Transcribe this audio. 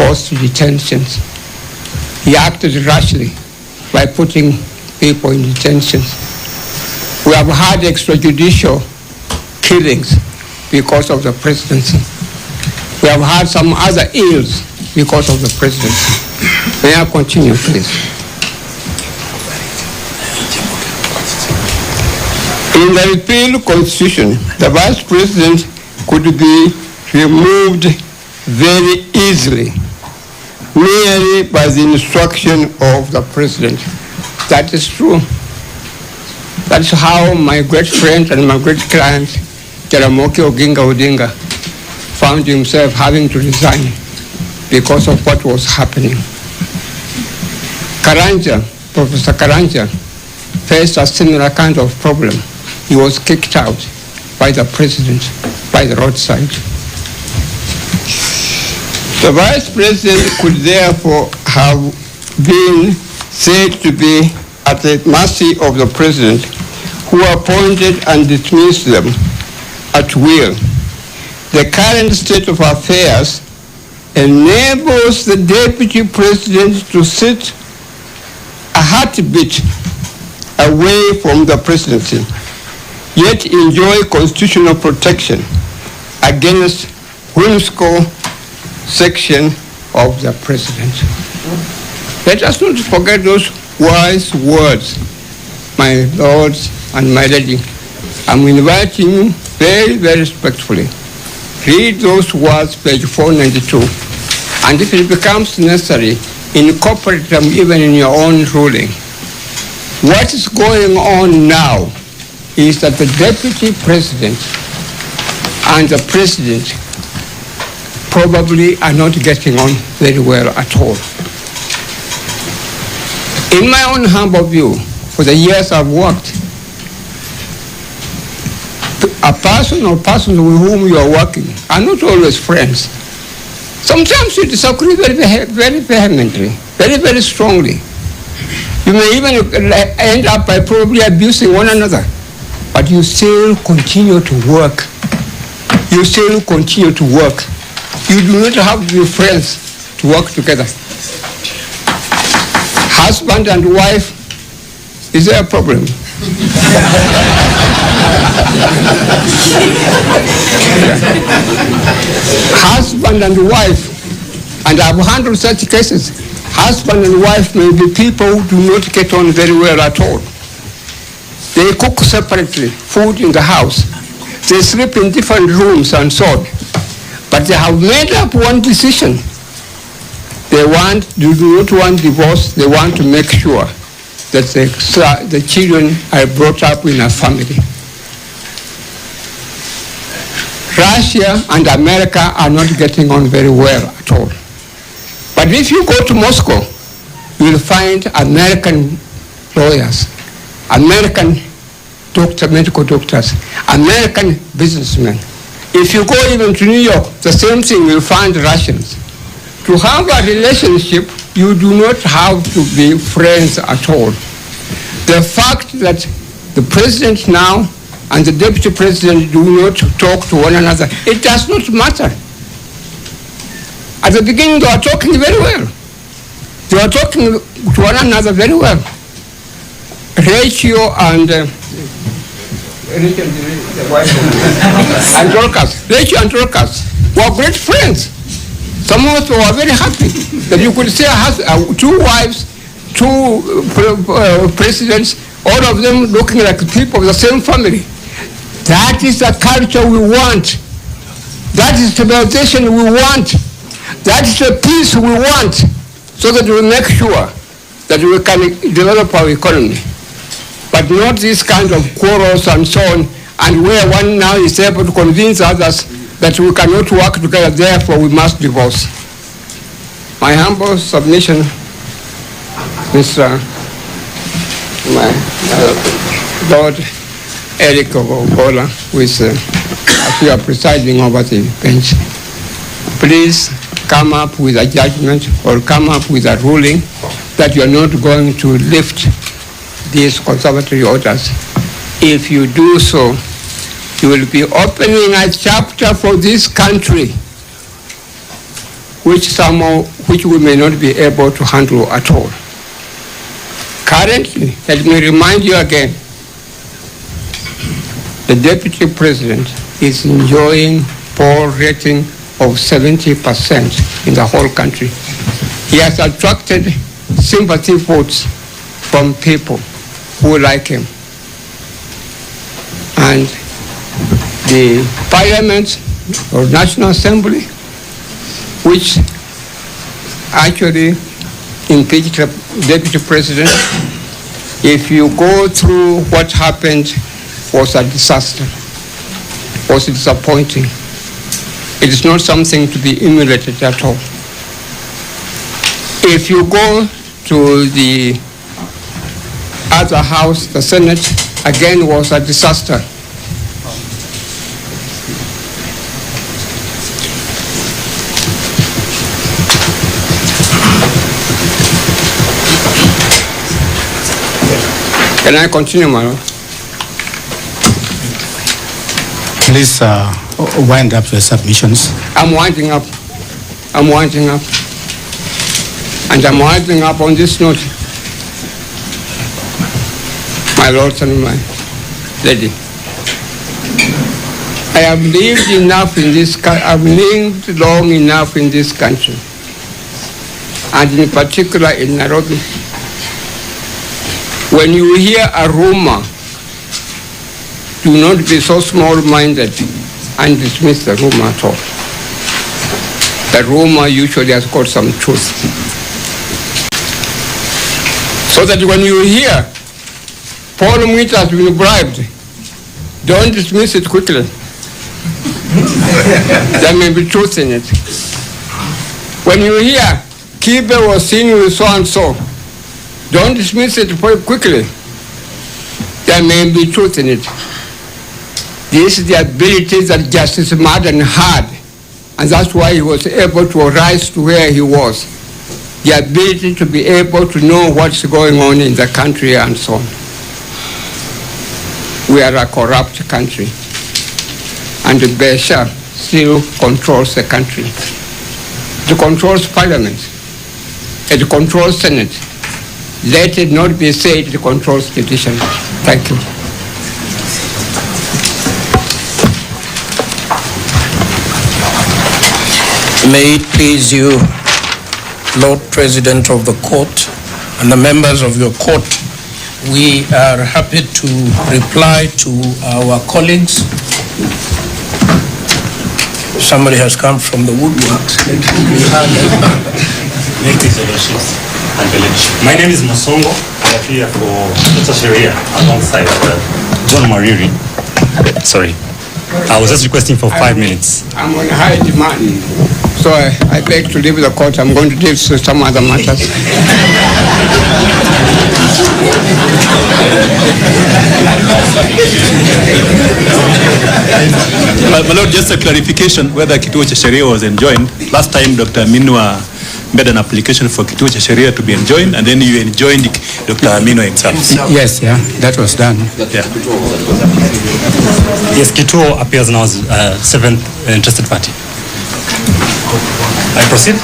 forced detentions. He acted rashly by putting people in detention. We have had extrajudicial killings because of the presidency. We have had some other ills because of the presidency. May I continue, please? In the repealed constitution, the vice president could be removed very easily, merely by the instruction of the president. That is true. That's how my great friend and my great client, Jaramogi Oginga Odinga, found himself having to resign because of what was happening. Karanja, Professor Karanja, faced a similar kind of problem. He was kicked out by the president, by the roadside. The vice president could therefore have been said to be at the mercy of the president, who appointed and dismissed them at will. The current state of affairs enables the deputy president to sit a heartbeat away from the presidency, yet enjoy constitutional protection against whimsical section of the president. Let us not forget those wise words, my lords and my lady. I'm inviting you very, very respectfully. Read those words, page 492, and if it becomes necessary, incorporate them even in your own ruling. What is going on now is that the deputy president and the president probably are not getting on very well at all. In my own humble view, for the years I've worked, a person or persons with whom you are working are not always friends. Sometimes you disagree very, very vehemently, very, very strongly. You may even end up by probably abusing one another, but you still continue to work. You still continue to work. You do not have to be friends to work together. Husband and wife, is there a problem? Husband and wife, and I've handled such cases. Husband and wife may be people who do not get on very well at all. They cook separately, food in the house. They sleep in different rooms and so on. But they have made up one decision. They do not want divorce. They want to make sure that the children are brought up in a family. Russia and America are not getting on very well at all. But if you go to Moscow, you will find American lawyers, American medical doctors, American businessmen. If you go even to New York, the same thing, you'll find Russians. To have a relationship, you do not have to be friends at all. The fact that the president now and the deputy president do not talk to one another, it does not matter. At the beginning, they were talking very well. They were talking to one another very well. Rachel and Rachel and Dorcas were great friends. Some of us were very happy that you could say two wives, two presidents, all of them looking like people of the same family. That is the culture we want. That is the civilization we want. That is the peace we want, so that we make sure that we can develop our economy. But not this kind of quarrels and so on, and where one now is able to convince others that we cannot work together, therefore we must divorce. My humble submission, Mr. Lord Eric Ogola, as you are presiding over the bench, please come up with a judgment or come up with a ruling that you are not going to lift these conservatory orders. If you do so, you will be opening a chapter for this country which we may not be able to handle at all. Currently, let me remind you again, the Deputy President is enjoying poll rating of 70% in the whole country. He has attracted sympathy votes from people who like him. And the Parliament or National Assembly, which actually impeached the Deputy President, if you go through what happened, was a disaster, was disappointing. It is not something to be emulated at all. If you go to the other house, the Senate, again was a disaster. Can I continue, my lord? Please wind up your submissions. I'm winding up. I'm winding up. And I'm winding up on this note. My lords and my lady, I have lived enough in this country, I've lived long enough in this country, and in particular in Nairobi. When you hear a rumor, do not be so small-minded and dismiss the rumor at all. The rumor usually has got some truth. So that when you hear Paul Mwita has been bribed, don't dismiss it quickly. There may be truth in it. When you hear Kibe was seen with so-and-so, don't dismiss it quickly. There may be truth in it. This is the ability that Justice Madden had, and that's why he was able to rise to where he was. The ability to be able to know what's going on in the country and so on. We are a corrupt country, and Besha still controls the country. It controls Parliament. It controls Senate. Let it not be said it controls judiciary. Thank you. May it please you, Lord President of the Court and the members of your court, we are happy to reply to our colleagues. Somebody has come from the woodworks. My name is Masongo. I appear for Dr. Sharia alongside John Mariri. Sorry. I was just requesting for 5 minutes. I'm on high demand, so I beg to leave the court. I'm going to deal with some other matters. My Lord, just a clarification whether Kituo cha Sheria was enjoined. Last time Dr. Khaminwa made an application for Kituo cha Sheria to be enjoined, and then you enjoined Dr. Khaminwa himself. Yes, yeah, that was done. Yeah. Yes, Kituo appears now as seventh interested party. I proceed?